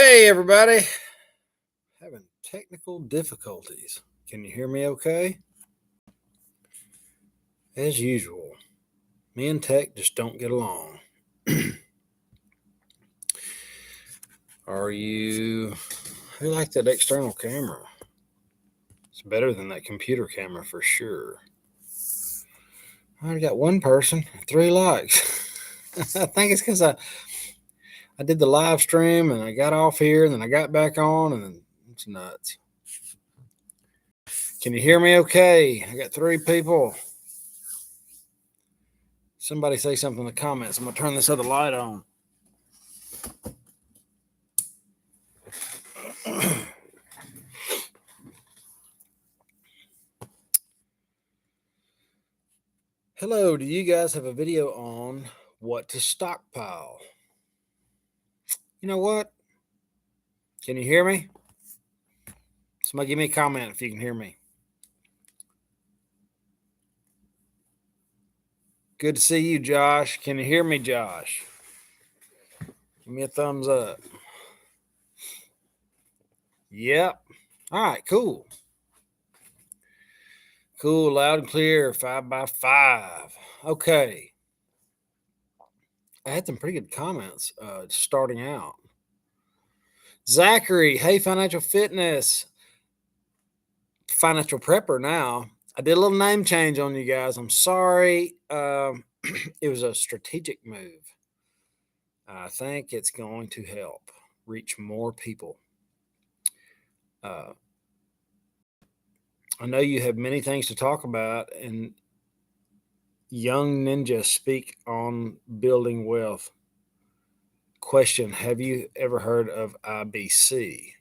Hey, everybody. Having technical difficulties. Can you hear me okay? As usual, me and tech just don't get along. I like that external camera. It's better than that computer camera for sure. I already got one person, 3 likes. I think it's because I did the live stream and I got off here and then I got back on and then it's nuts. Can you hear me okay? I got 3 people. Somebody say something in the comments. I'm going to turn this other light on. Hello, do you guys have a video on what to stockpile? You know what? Can you hear me? Somebody give me a comment if you can hear me. Good to see you, Josh. Can you hear me, Josh? Give me a thumbs up. Yep. All right, cool. Cool, loud and clear, 5x5. Okay. I had some pretty good comments starting out. Zachary, hey, financial fitness. Financial prepper now. I did a little name change on you guys. I'm sorry. It was a strategic move. I think it's going to help reach more people. I know you have many things to talk about, and Young Ninja speak on building wealth. Question: have you ever heard of IBC?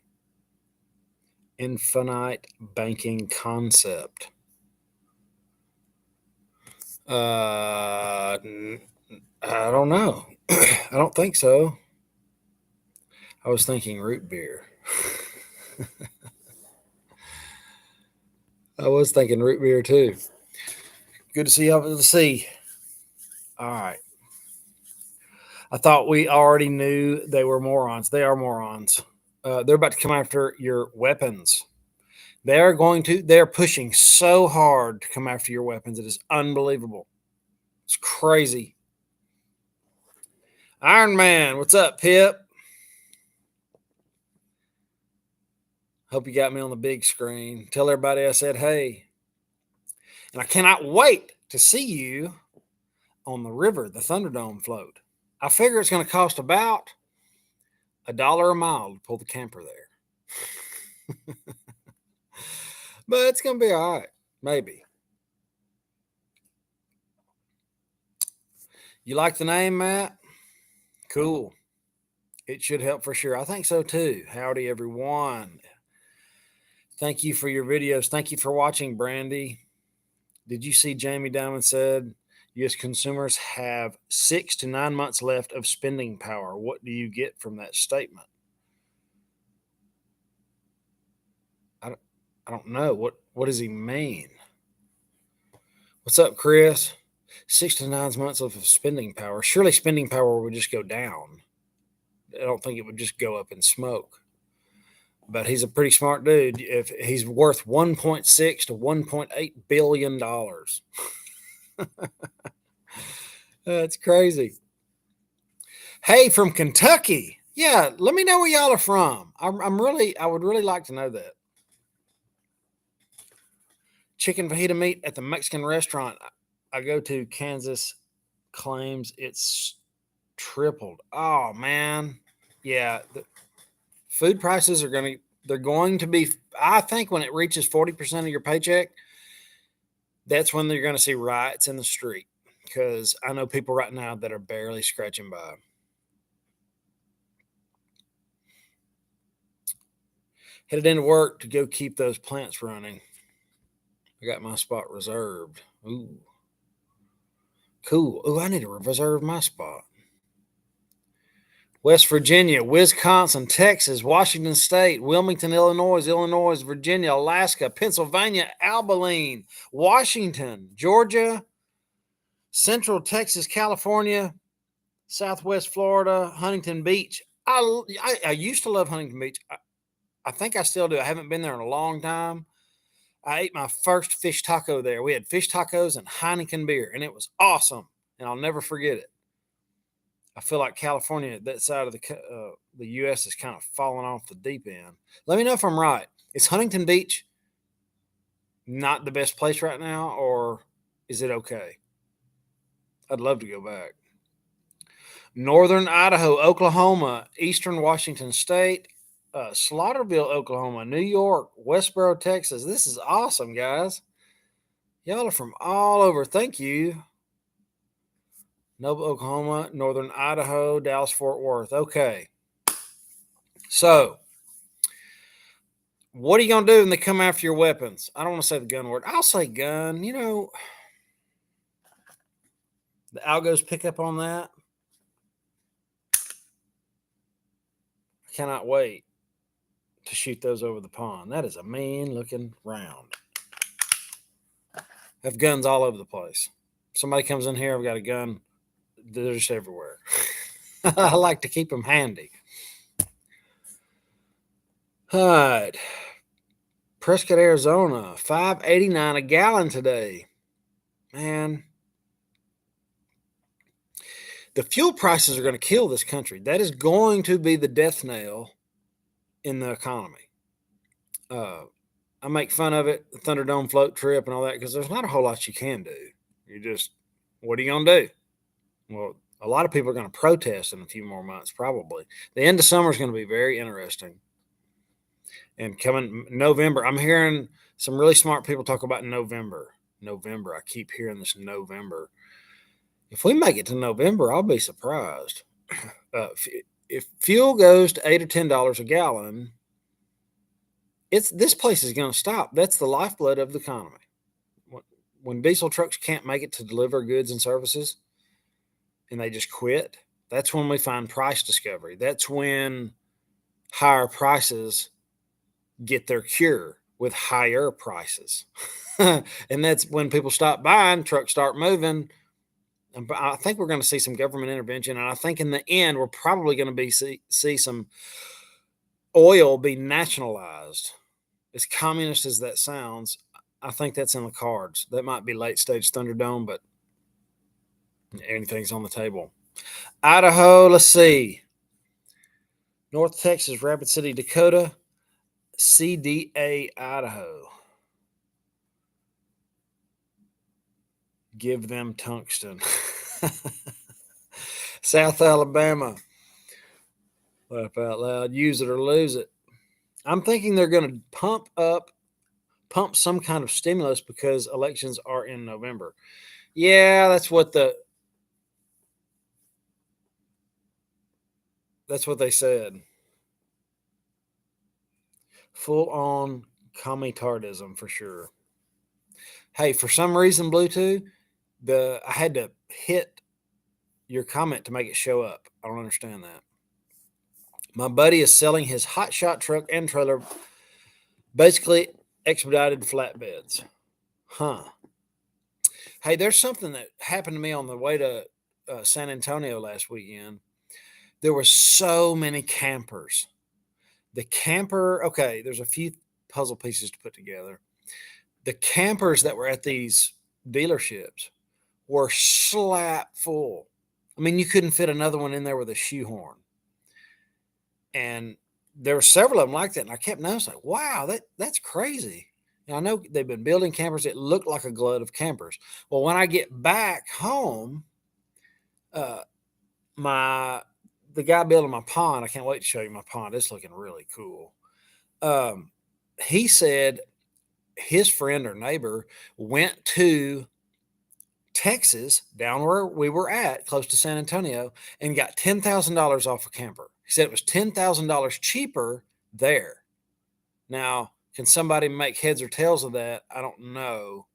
Infinite banking concept. I don't know. I don't think so. I was thinking root beer. I was thinking root beer too. Good to see you over the sea. All right. I thought we already knew they were morons. They are morons. They're about to come after your weapons. They're pushing so hard to come after your weapons. It is unbelievable. It's crazy. Iron Man, what's up, Pip? Hope you got me on the big screen. Tell everybody I said hey. And I cannot wait to see you on the river, the Thunderdome float. I figure it's going to cost about $1 a mile to pull the camper there. But it's going to be all right. Maybe. You like the name, Matt? Cool. It should help for sure. I think so too. Howdy, everyone. Thank you for your videos. Thank you for watching, Brandy. Did you see Jamie Dimon said U.S. consumers have 6 to 9 months left of spending power? What do you get from that statement? I don't know. What does he mean? What's up, Chris? 6 to 9 months of spending power. Surely spending power would just go down. I don't think it would just go up in smoke. But he's a pretty smart dude. If he's worth 1.6 to 1.8 billion dollars. That's crazy. Hey, from Kentucky. Yeah, let me know where y'all are from. I would really like to know that. Chicken fajita meat at the Mexican restaurant I go to, Kansas, claims it's tripled. Oh man. Yeah. The food prices they're going to be, I think when it reaches 40% of your paycheck, that's when they're going to see riots in the street. Because I know people right now that are barely scratching by. Headed into work to go keep those plants running. I got my spot reserved. Ooh. Cool. Ooh, I need to reserve my spot. West Virginia, Wisconsin, Texas, Washington State, Wilmington, Illinois, Virginia, Alaska, Pennsylvania, Abilene, Washington, Georgia, Central Texas, California, Southwest Florida, Huntington Beach, I used to love Huntington Beach. I think I still do. I haven't been there in a long time. I ate my first fish taco there. We had fish tacos and Heineken beer, and it was awesome. And I'll never forget it. I feel like California, that side of the U.S., is kind of falling off the deep end. Let me know if I'm right. Is Huntington Beach not the best place right now, or is it okay? I'd love to go back. Northern Idaho, Oklahoma, Eastern Washington State, Slaughterville, Oklahoma, New York, Westboro, Texas. This is awesome, guys. Y'all are from all over. Thank you. Noble, Oklahoma, Northern Idaho, Dallas, Fort Worth. Okay. So, what are you going to do when they come after your weapons? I don't want to say the gun word. I'll say gun. You know, the algos pick up on that. I cannot wait to shoot those over the pond. That is a mean looking round. I have guns all over the place. Somebody comes in here, I've got a gun. They're just everywhere. I like to keep them handy. All right. Prescott, Arizona, $5.89 a gallon today. Man, the fuel prices are going to kill this country. That is going to be the death knell in the economy. I make fun of it, the Thunderdome float trip and all that, because there's not a whole lot you can do. You just, what are you going to do? Well, a lot of people are going to protest in a few more months, probably. The end of summer is going to be very interesting. And coming November, I'm hearing some really smart people talk about November. I keep hearing this November. If we make it to November, I'll be surprised. If fuel goes to $8 or $10 a gallon, this place is going to stop. That's the lifeblood of the economy. When diesel trucks can't make it to deliver goods and services, and they just quit, that's when we find price discovery. That's when higher prices get their cure with higher prices. And that's when people stop buying, trucks start moving. And I think we're going to see some government intervention. And I think in the end, we're probably going to see some oil be nationalized. As communist as that sounds, I think that's in the cards. That might be late stage Thunderdome, but anything's on the table. Idaho, let's see. North Texas, Rapid City, Dakota, CDA, Idaho. Give them tungsten. South Alabama. Laugh out loud. Use it or lose it. I'm thinking they're going to pump some kind of stimulus because elections are in November. Yeah, that's what they said. Full on communardism for sure. Hey, for some reason, Bluetooth, I had to hit your comment to make it show up. I don't understand that. My buddy is selling his hotshot truck and trailer, basically expedited flatbeds. Huh. Hey, there's something that happened to me on the way to San Antonio last weekend. There were so many campers. Okay, there's a few puzzle pieces to put together. The campers that were at these dealerships were slap full. I mean, you couldn't fit another one in there with a shoehorn. And there were several of them like that. And I kept noticing, like, wow, that's crazy. And I know they've been building campers that look like a glut of campers. Well, when I get back home, the guy building my pond, I can't wait to show you my pond. It's looking really cool. He said his friend or neighbor went to Texas, down where we were at, close to San Antonio, and got $10,000 off a camper. He said it was $10,000 cheaper there. Now, can somebody make heads or tails of that? I don't know.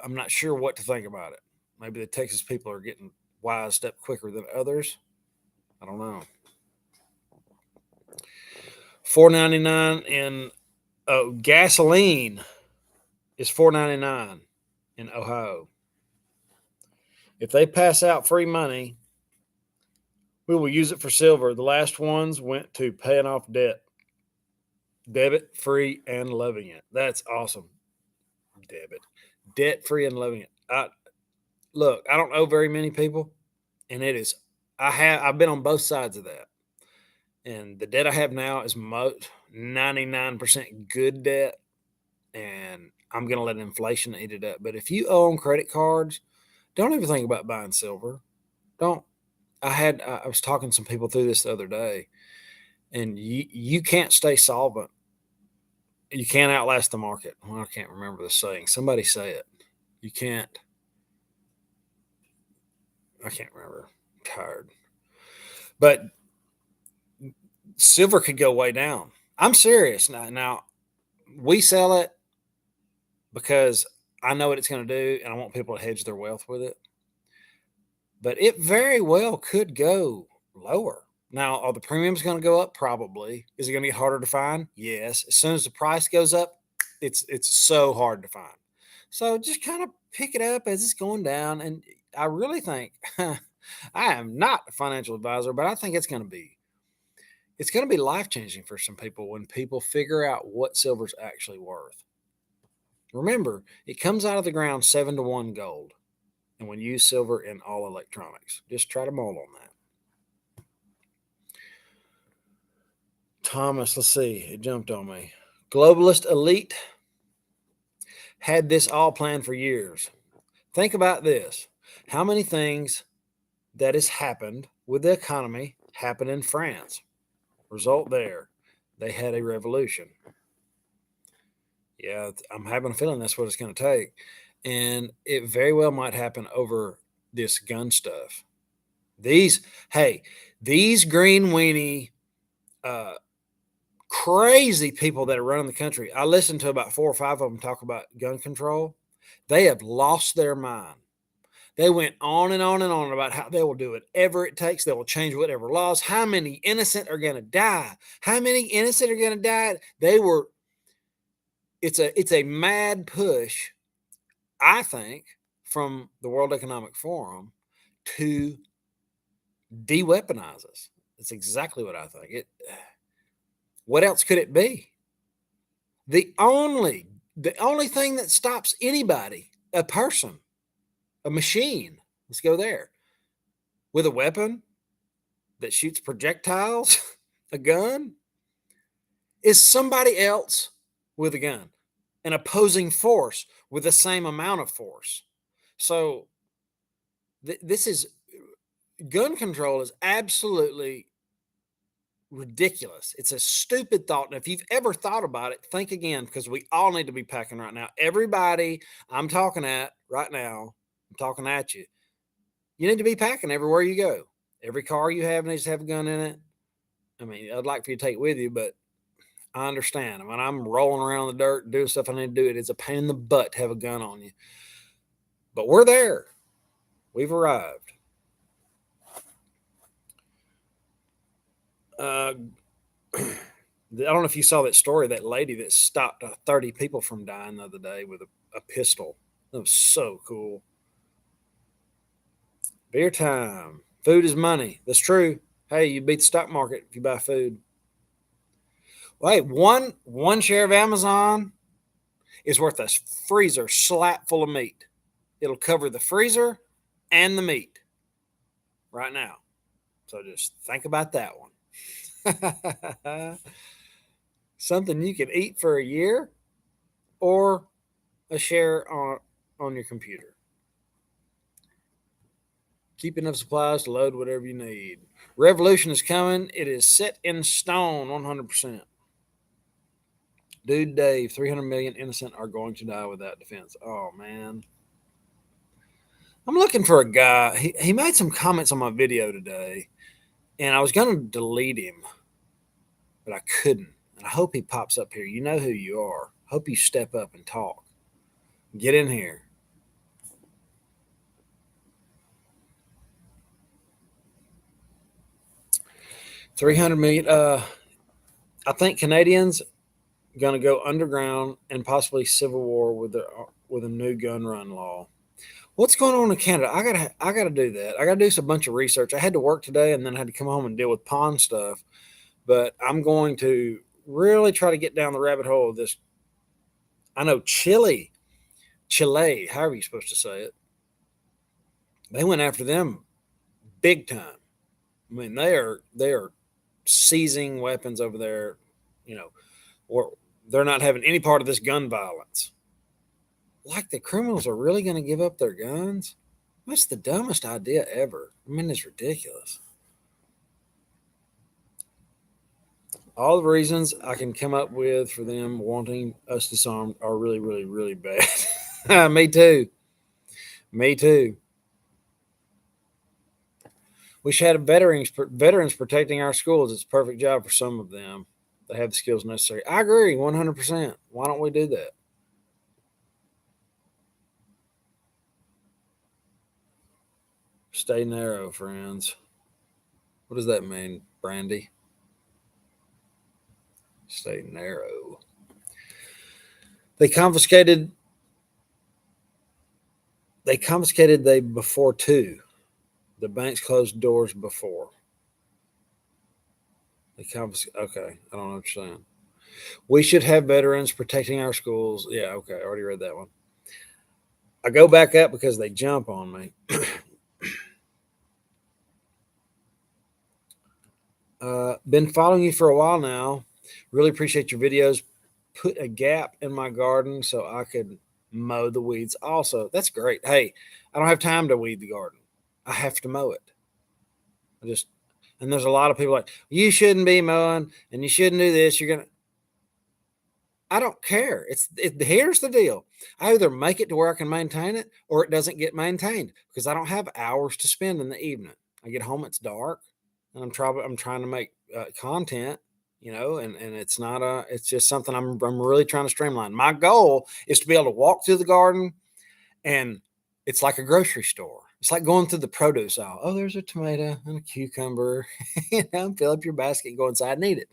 I'm not sure what to think about it. Maybe the Texas people are getting wised up quicker than others. I don't know. $4.99 in gasoline is $4.99 in Ohio. If they pass out free money, We will use it for silver. The last ones went to paying off debt. Debit free and loving it. That's awesome. Debit. Debt free and loving it. Look, I don't owe very many people, and it is I've been on both sides of that. And the debt I have now is 99% good debt, and I'm going to let inflation eat it up. But if you own credit cards, don't even think about buying silver. Don't. I was talking to some people through this the other day, and you can't stay solvent. You can't outlast the market. Well, I can't remember the saying. Somebody say it. You can't. I can't remember. I'm tired. But silver could go way down. I'm serious. Now we sell it because I know what it's going to do, and I want people to hedge their wealth with it. But it very well could go lower. Now, are the premiums going to go up? Probably. Is it going to get harder to find? Yes. As soon as the price goes up, it's so hard to find. So just kind of pick it up as it's going down. And I really think I am not a financial advisor, but I think it's going to be life changing for some people when people figure out what silver's actually worth. Remember, it comes out of the ground 7-to-1 gold, and when you use silver in all electronics, just try to mull on that. Thomas, let's see, it jumped on me. Globalist elite had this all planned for years. Think about this. How many things that has happened with the economy happened in France? Result there, they had a revolution. Yeah, I'm having a feeling that's what it's going to take. And it very well might happen over this gun stuff. These green weenie, crazy people that are running the country. I listened to about 4 or 5 of them talk about gun control. They have lost their mind. They went on and on and on about how they will do whatever it takes. They will change whatever laws. How many innocent are going to die? How many innocent are going to die? It's a mad push, I think, from the World Economic Forum to de-weaponize us. That's exactly what I think. What else could it be? The only thing that stops anybody, a person, a machine, let's go there, with a weapon that shoots projectiles, a gun, is somebody else with a gun, an opposing force with the same amount of force. So this is gun control is absolutely ridiculous. It's a stupid thought. And if you've ever thought about it, think again, because we all need to be packing right now. Everybody I'm talking at right now, I'm talking at you. You need to be packing everywhere you go. Every car you have needs to have a gun in it. I mean, I'd like for you to take it with you, but I understand. When I'm rolling around in the dirt doing stuff I need to do, it's a pain in the butt to have a gun on you. But we're there. We've arrived. I don't know if you saw that story, that lady that stopped 30 people from dying the other day with a pistol. That was so cool. Beer time. Food is money. That's true. Hey, you beat the stock market if you buy food. Well, hey, one share of Amazon is worth a freezer slap full of meat. It'll cover the freezer and the meat right now. So just think about that one. Something you can eat for a year, or a share on your computer. Keep enough supplies to load whatever you need. Revolution is coming. It is set in stone 100%. Dude Dave, 300 million innocent are going to die without defense. Oh, man. I'm looking for a guy. He made some comments on my video today, and I was going to delete him, but I couldn't. And I hope he pops up here. You know who you are. Hope you step up and talk. Get in here. $300 million. I think Canadians going to go underground and possibly civil war with a new gun run law. What's going on in Canada? I gotta do that. I gotta do a bunch of research. I had to work today, and then I had to come home and deal with pond stuff. But I'm going to really try to get down the rabbit hole of this. I know Chile, however you're supposed to say it. They went after them big time. I mean, they are seizing weapons over there, you know, or they're not having any part of this gun violence. Like the criminals are really going to give up their guns? That's the dumbest idea ever. I mean, it's ridiculous. All the reasons I can come up with for them wanting us disarmed are really, really, really bad. Me too. Me too. We should have veterans protecting our schools. It's a perfect job for some of them. They have the skills necessary. I agree 100%. Why don't we do that? Stay narrow, friends. What does that mean, Brandy? Stay narrow. They confiscated. They confiscated they before too. The banks closed doors before. They confiscated. Okay, I don't know what you're saying. We should have veterans protecting our schools. Yeah, okay, I already read that one. I go back up because they jump on me. Been following you for a while now. Really appreciate your videos. Put a gap in my garden so I could mow the weeds. Also, that's great. Hey, I don't have time to weed the garden. I have to mow it. I just and there's a lot of people like you shouldn't be mowing and you shouldn't do this. You're gonna. I don't care. Here's the deal. I either make it to where I can maintain it or it doesn't get maintained because I don't have hours to spend in the evening. I get home, it's dark, and I'm trying to make content, and it's just something I'm really trying to streamline. My goal is to be able to walk through the garden and it's like a grocery store. It's like going through the produce aisle. Oh, there's a tomato and a cucumber. Fill up your basket and go inside and eat it.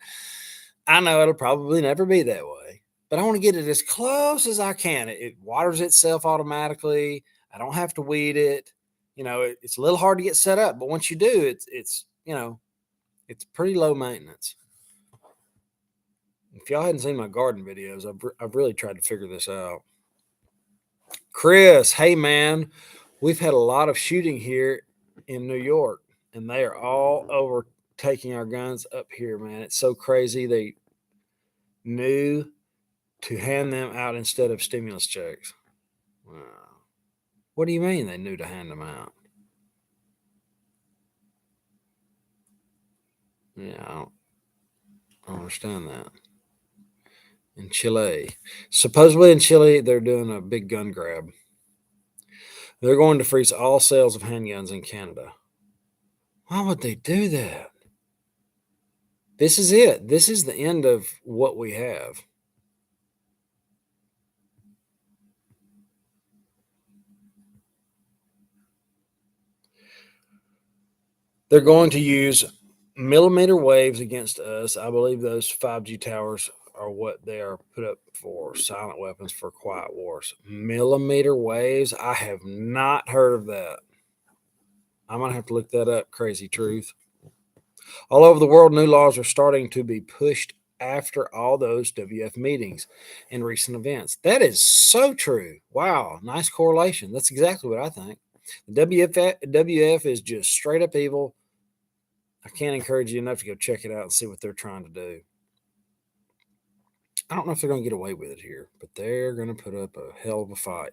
I know it'll probably never be that way, but I want to get it as close as I can. It waters itself automatically. I don't have to weed it. It's a little hard to get set up, but once you do, it's pretty low maintenance. If y'all hadn't seen my garden videos, I've really tried to figure this out. Chris, hey man, we've had a lot of shooting here in New York, and they are all overtaking our guns up here, man. It's so crazy. They knew to hand them out instead of stimulus checks. Wow. What do you mean they knew to hand them out? Yeah, I don't understand that. In Chile, supposedly in Chile, they're doing a big gun grab. They're going to freeze all sales of handguns in Canada. Why would they do that? This is it. This is the end of what we have. They're going to use millimeter waves against us. I believe those 5G towers are what they are put up for silent weapons for quiet wars. Millimeter waves? I have not heard of that. I'm going to have to look that up. Crazy truth. All over the world, new laws are starting to be pushed after all those WF meetings and recent events. That is so true. Wow. Nice correlation. That's exactly what I think. The WF is just straight up evil. I can't encourage you enough to go check it out and see what they're trying to do. I don't know if they're going to get away with it here, but they're going to put up a hell of a fight.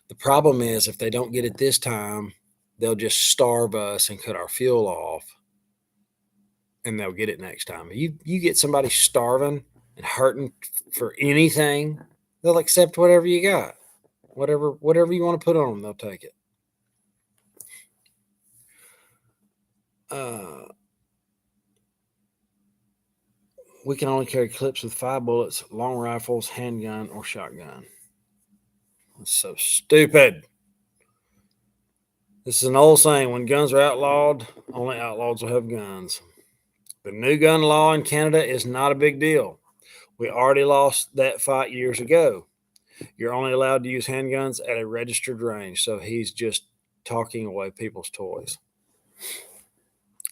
The problem is if they don't get it this time, they'll just starve us and cut our fuel off, and they'll get it next time. You get somebody starving and hurting for anything, they'll accept whatever you got. Whatever you want to put on them, they'll take it. We can only carry clips with 5 bullets, long rifles, handgun, or shotgun. That's so stupid. This is an old saying: when guns are outlawed, only outlaws will have guns. The new gun law in Canada is not a big deal. We already lost that fight years ago. You're only allowed to use handguns at a registered range. So he's just talking away people's toys.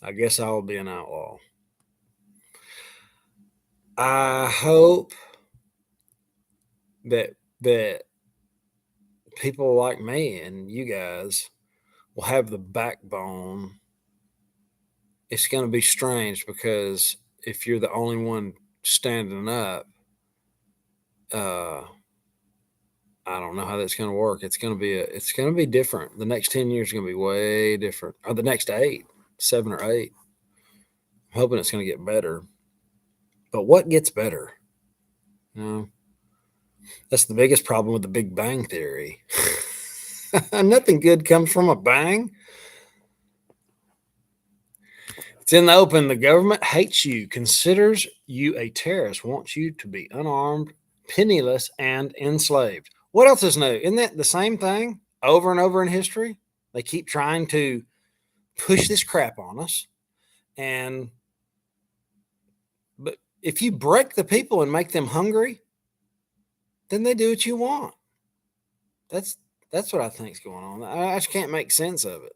I guess I will be an outlaw. I hope that people like me and you guys will have the backbone. It's going to be strange because if you're the only one standing up, I don't know how that's going to work. It's going to be different. The next 10 years is going to be way different. Or the next 7 or 8. I'm hoping it's going to get better. But what gets better? You know, that's the biggest problem with the Big Bang Theory. Nothing good comes from a bang. It's in the open. The government hates you, considers you a terrorist, wants you to be unarmed, penniless, and enslaved. What else is new? Isn't that the same thing over and over in history? They keep trying to push this crap on us. But if you break the people and make them hungry, then they do what you want. That's what I think is going on. I just can't make sense of it.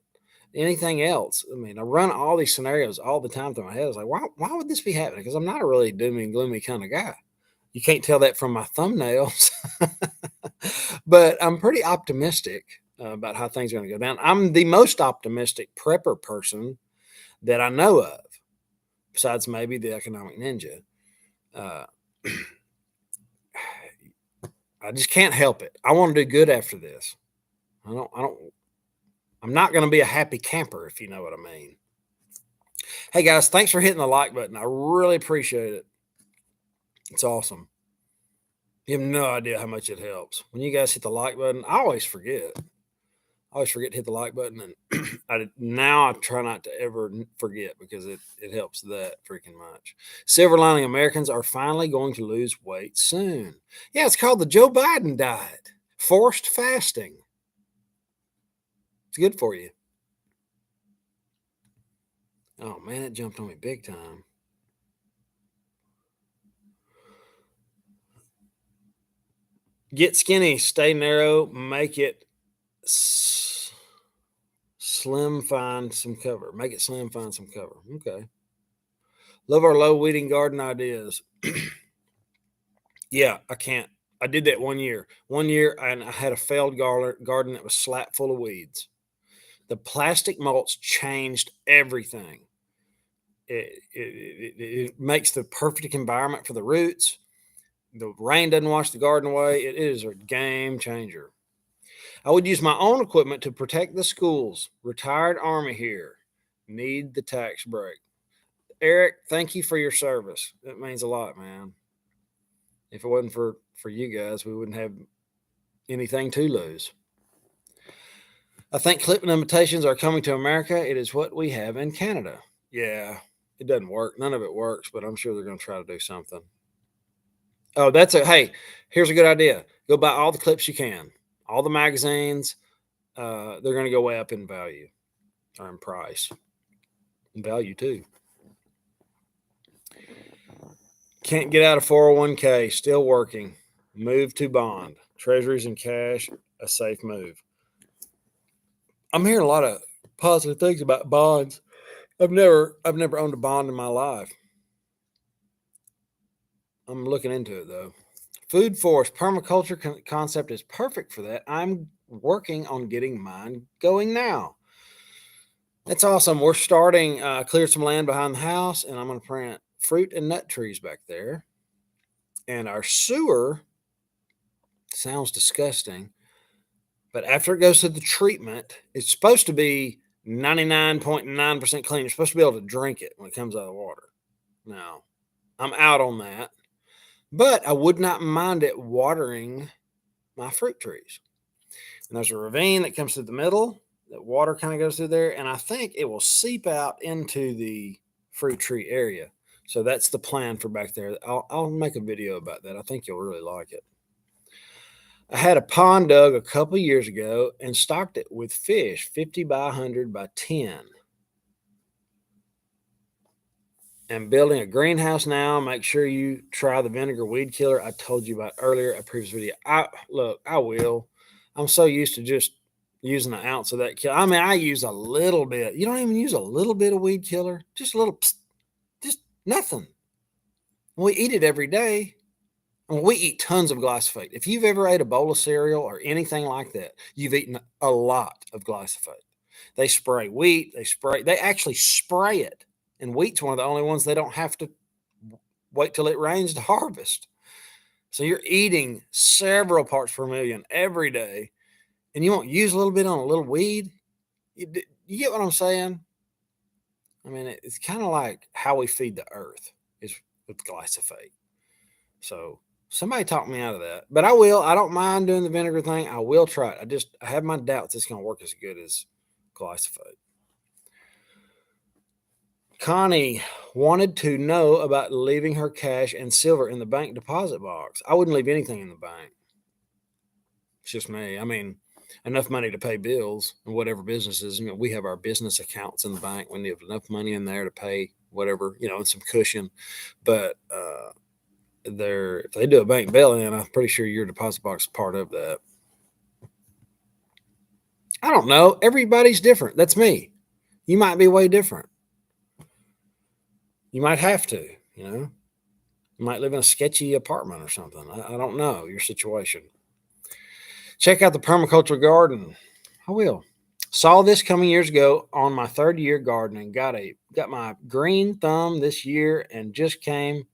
Anything else? I mean, I run all these scenarios all the time through my head. I was like, why would this be happening? Because I'm not a really doomy and gloomy kind of guy. You can't tell that from my thumbnails. But I'm pretty optimistic about how things are going to go down. I'm the most optimistic prepper person that I know of, besides maybe the economic ninja. I just can't help it. I want to do good after this. I'm not going to be a happy camper, if you know what I mean. Hey guys, thanks for hitting the like button. I really appreciate it. It's awesome. You have no idea how much it helps. When you guys hit the like button, I always forget. I always forget to hit the like button, and now I try not to ever forget because it helps that freaking much. Silver lining Americans are finally going to lose weight soon. Yeah, it's called the Joe Biden diet. Forced fasting. It's good for you. Oh man, it jumped on me big time. Get skinny, stay narrow, make it slim, find some cover. Make it slim, find some cover. Okay. Love our low weeding garden ideas. Yeah, I can't. I did that 1 year. 1 year, and I had a failed garden that was slap full of weeds. The plastic mulch changed everything. It makes the perfect environment for the roots. The rain doesn't wash the garden away. It is a game changer. I would use my own equipment to protect the schools. Retired Army here. Need the tax break. Eric, thank you for your service. It means a lot, man. If it wasn't for you guys, we wouldn't have anything to lose. I think clip limitations are coming to America. It is what we have in Canada. Yeah, it doesn't work. None of it works, but I'm sure they're going to try to do something. Oh, hey, here's a good idea. Go buy all the clips you can, all the magazines. They're going to go way up in value or in price. In value, too. Can't get out of 401k. Still working. Move to bond. Treasuries and cash, a safe move. I'm hearing a lot of positive things about bonds. I've never owned a bond in my life. I'm looking into it though. Food forest permaculture concept is perfect for that. I'm working on getting mine going now. That's awesome. We're starting clear some land behind the house, and I'm going to plant fruit and nut trees back there. And our sewer sounds disgusting, but after it goes through the treatment, it's supposed to be 99.9% clean. You're supposed to be able to drink it when it comes out of the water. Now, I'm out on that, but I would not mind it watering my fruit trees. And there's a ravine that comes through the middle. That water kind of goes through there, and I think it will seep out into the fruit tree area. So that's the plan for back there. I'll make a video about that. I think you'll really like it. I had a pond dug a couple years ago and stocked it with fish, 50 by 100 by 10. am building a greenhouse now. Make sure you try the vinegar weed killer I told you about earlier, a previous video. I will. I'm so used to just using an ounce of that kill. I mean, I use a little bit. You don't even use a little bit of weed killer, just a little, just nothing. We eat it every day. We eat tons of glyphosate. If you've ever ate a bowl of cereal or anything like that, you've eaten a lot of glyphosate. They spray wheat. They actually spray it. And wheat's one of the only ones they don't have to wait till it rains to harvest. So you're eating several parts per million every day, and you won't use a little bit on a little weed. You get what I'm saying? I mean, it's kind of like how we feed the earth is with glyphosate. So somebody talked me out of that, but I will. I don't mind doing the vinegar thing. I will try it. I have my doubts it's going to work as good as glyphosate. Connie wanted to know about leaving her cash and silver in the bank deposit box. I wouldn't leave anything in the bank. It's just me. I mean, enough money to pay bills and whatever businesses. You know, we have our business accounts in the bank. We need enough money in there to pay whatever, you know, and some cushion. But if they do a bank bail-in, I'm pretty sure your deposit box is part of that. I don't know. Everybody's different. That's me. You might be way different. You might have to, you know. You might live in a sketchy apartment or something. I don't know your situation. Check out the permaculture garden. I will. Saw this coming years ago on my third year gardening. Got my green thumb this year and just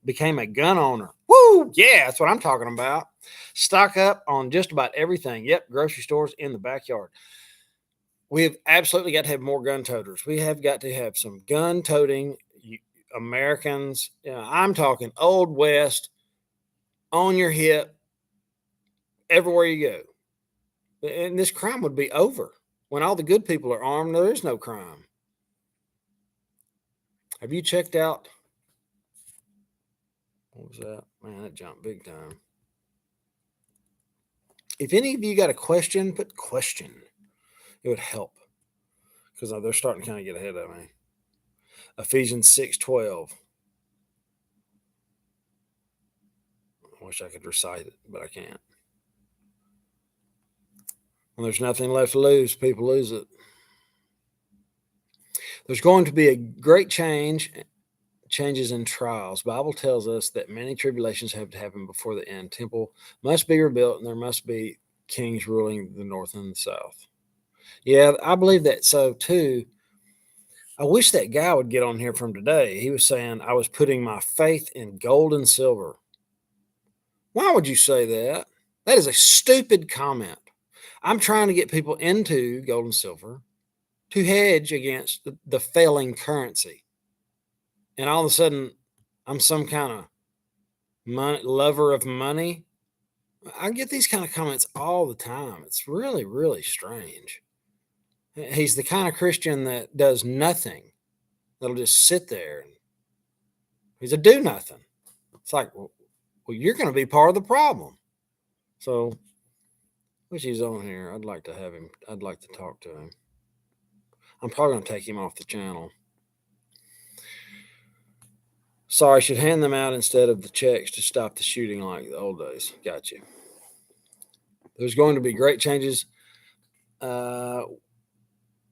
became a gun owner. Woo! Yeah, that's what I'm talking about. Stock up on just about everything. Yep, grocery stores in the backyard. We have absolutely got to have more gun toters. We have got to have some gun toting Americans. You know, I'm talking Old West, on your hip, everywhere you go. And this crime would be over. When all the good people are armed, there is no crime. Have you checked out? What was that? Man, that jumped big time. If any of you got a question, put question. It would help. Because they're starting to kind of get ahead of me. Ephesians 6:12. I wish I could recite it, but I can't. When there's nothing left to lose, people lose it. There's going to be a great changes in trials. Bible tells us that many tribulations have to happen before the end. Temple must be rebuilt, and there must be kings ruling the north and the south. Yeah, I believe that so too. I wish that guy would get on here from today. He was saying I was putting my faith in gold and silver. Why would you say that? That is a stupid comment. I'm trying to get people into gold and silver to hedge against the failing currency. And all of a sudden, I'm some kind of lover of money. I get these kind of comments all the time. It's really, really strange. He's the kind of Christian that does nothing. That'll just sit there. He's a do nothing. It's like, well, you're going to be part of the problem. So, wish he's on here. I'd like to have him. I'd like to talk to him. I'm probably going to take him off the channel. Sorry, should hand them out instead of the checks to stop the shooting like the old days. Got you. There's going to be great changes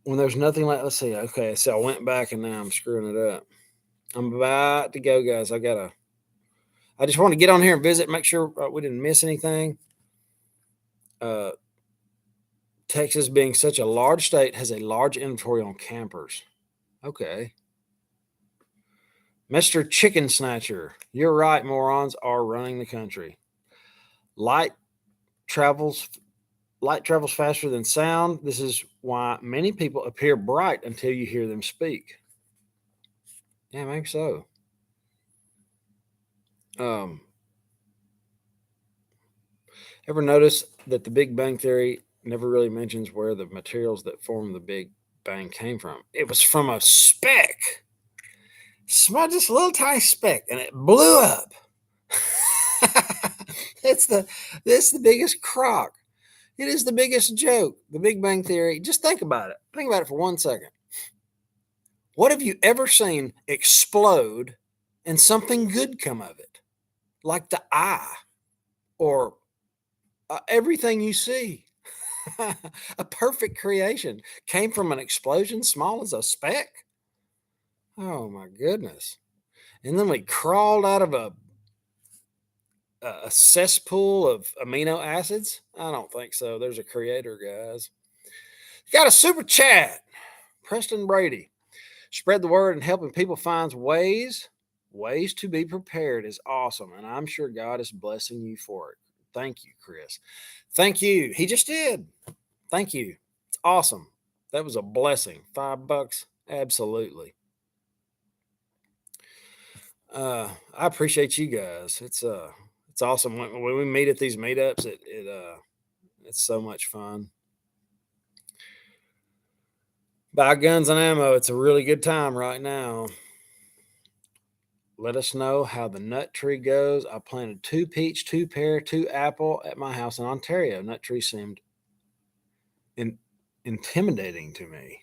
when there's nothing like, let's see. Okay, so I went back and now I'm screwing it up. I'm about to go, guys. I just want to get on here and visit, make sure we didn't miss anything. Texas, being such a large state, has a large inventory on campers. Okay. Mr. Chicken Snatcher, you're right. Morons are running the country. Light travels faster than sound. This is why many people appear bright until you hear them speak. Yeah, maybe so. Ever notice that the Big Bang Theory never really mentions where the materials that form the Big Bang came from? It was from a speck. Just a little tiny speck, and it blew up. It's the biggest crock. It is the biggest joke. The Big Bang Theory. Just think about it. Think about it for 1 second. What have you ever seen explode and something good come of it, like the eye or everything you see. A perfect creation came from an explosion small as a speck. Oh my goodness. And then we crawled out of a cesspool of amino acids. I don't think so. There's a creator, guys. Got a super chat. Preston Brady. Spread the word and helping people find ways to be prepared is awesome. And I'm sure God is blessing you for it. Thank you, Chris. Thank you. He just did. Thank you. It's awesome. That was a blessing. $5. Absolutely. I appreciate you guys. It's awesome when we meet at these meetups. It's so much fun. Buy guns and ammo. It's a really good time right now. Let us know how the nut tree goes. I planted 2 peach, 2 pear, 2 apple at my house in Ontario. Nut tree seemed intimidating to me.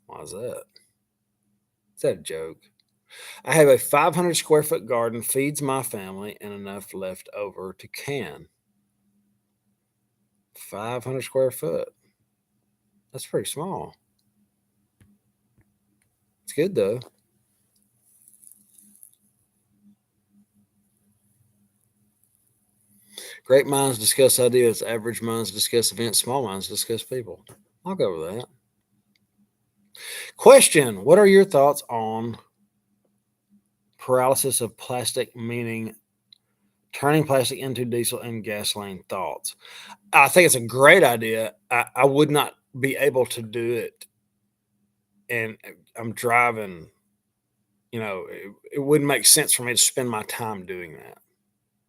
Why is that? Is that a joke? I have a 500 square foot garden, feeds my family, and enough left over to can. 500 square foot. That's pretty small. It's good though. Great minds discuss ideas. Average minds discuss events. Small minds discuss people. I'll go with that. Question: what are your thoughts on paralysis of plastic, meaning turning plastic into diesel and gasoline? Thoughts? I think it's a great idea. I would not be able to do it, and I'm driving. It wouldn't make sense for me to spend my time doing that.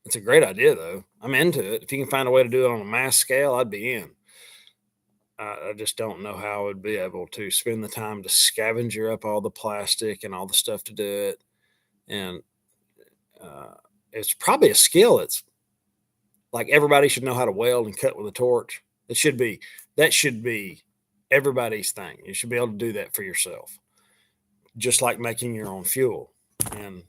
It's a great idea, though. I'm into it. If you can find a way to do it on a mass scale, I'd be in. I just don't know how I would be able to spend the time to scavenger up all the plastic and all the stuff to do it. And it's probably a skill. It's like everybody should know how to weld and cut with a torch. That should be everybody's thing. You should be able to do that for yourself, just like making your own fuel. And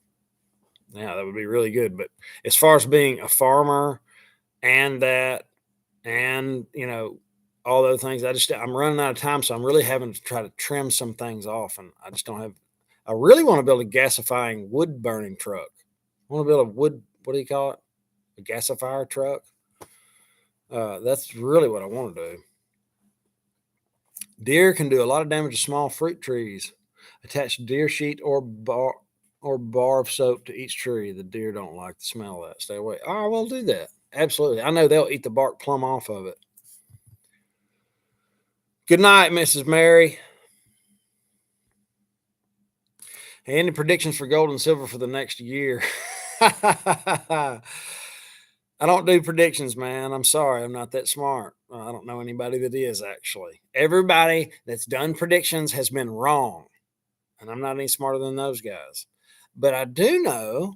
yeah, that would be really good. But as far as being a farmer and that, and all those things, I'm running out of time, so I'm really having to try to trim some things off, and I just don't have. I really want to build a gasifying wood burning truck. I want to build a wood. What do you call it? A gasifier truck. That's really what I want to do. Deer can do a lot of damage to small fruit trees. Attach deer sheet or bar of soap to each tree. The deer don't like the smell of that. Stay away. Oh, we'll do that. Absolutely. I know they'll eat the bark plumb off of it. Good night, Mrs. Mary. Hey, any predictions for gold and silver for the next year? I don't do predictions, man. I'm sorry. I'm not that smart. I don't know anybody that is, actually. Everybody that's done predictions has been wrong. And I'm not any smarter than those guys. But I do know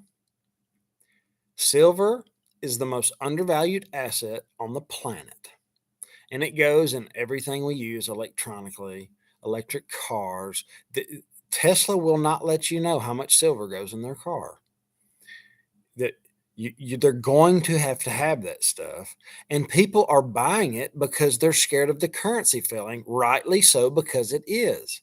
silver is the most undervalued asset on the planet. And it goes in everything we use electronically, electric cars. Tesla will not let you know how much silver goes in their car. That they're going to have that stuff. And people are buying it because they're scared of the currency failing, rightly so, because it is.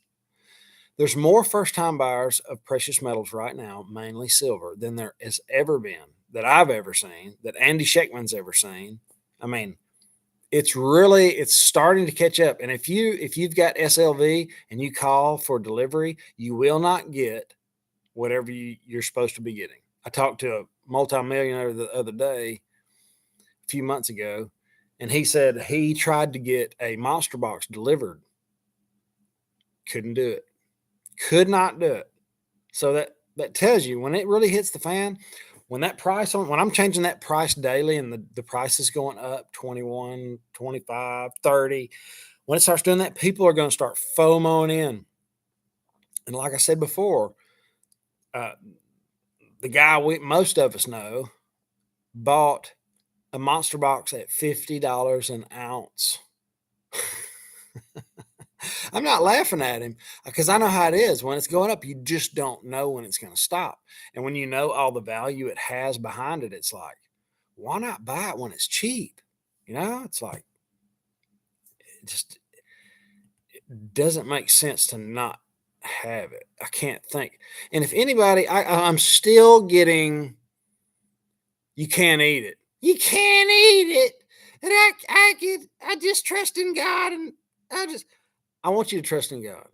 There's more first-time buyers of precious metals right now, mainly silver, than there has ever been, that I've ever seen, that Andy Schechtman's ever seen. I mean, it's starting to catch up. And if you've got SLV and you call for delivery, you will not get whatever you're supposed to be getting. I talked to a multimillionaire the other day, a few months ago, and he said he tried to get a monster box delivered. Couldn't do it. Could not do it. So that tells you when it really hits the fan, when I'm changing that price daily and the price is going up 21, 25, 30, when it starts doing that, people are going to start FOMOing in. And like I said before, the guy most of us know bought a monster box at $50 an ounce. I'm not laughing at him because I know how it is. When it's going up, you just don't know when it's going to stop. And when you know all the value it has behind it, it's like, why not buy it when it's cheap? It's like, it just doesn't make sense to not have it. I can't think. And if anybody, I'm still getting, you can't eat it. You can't eat it. And I just trust in God. And I want you to trust in God.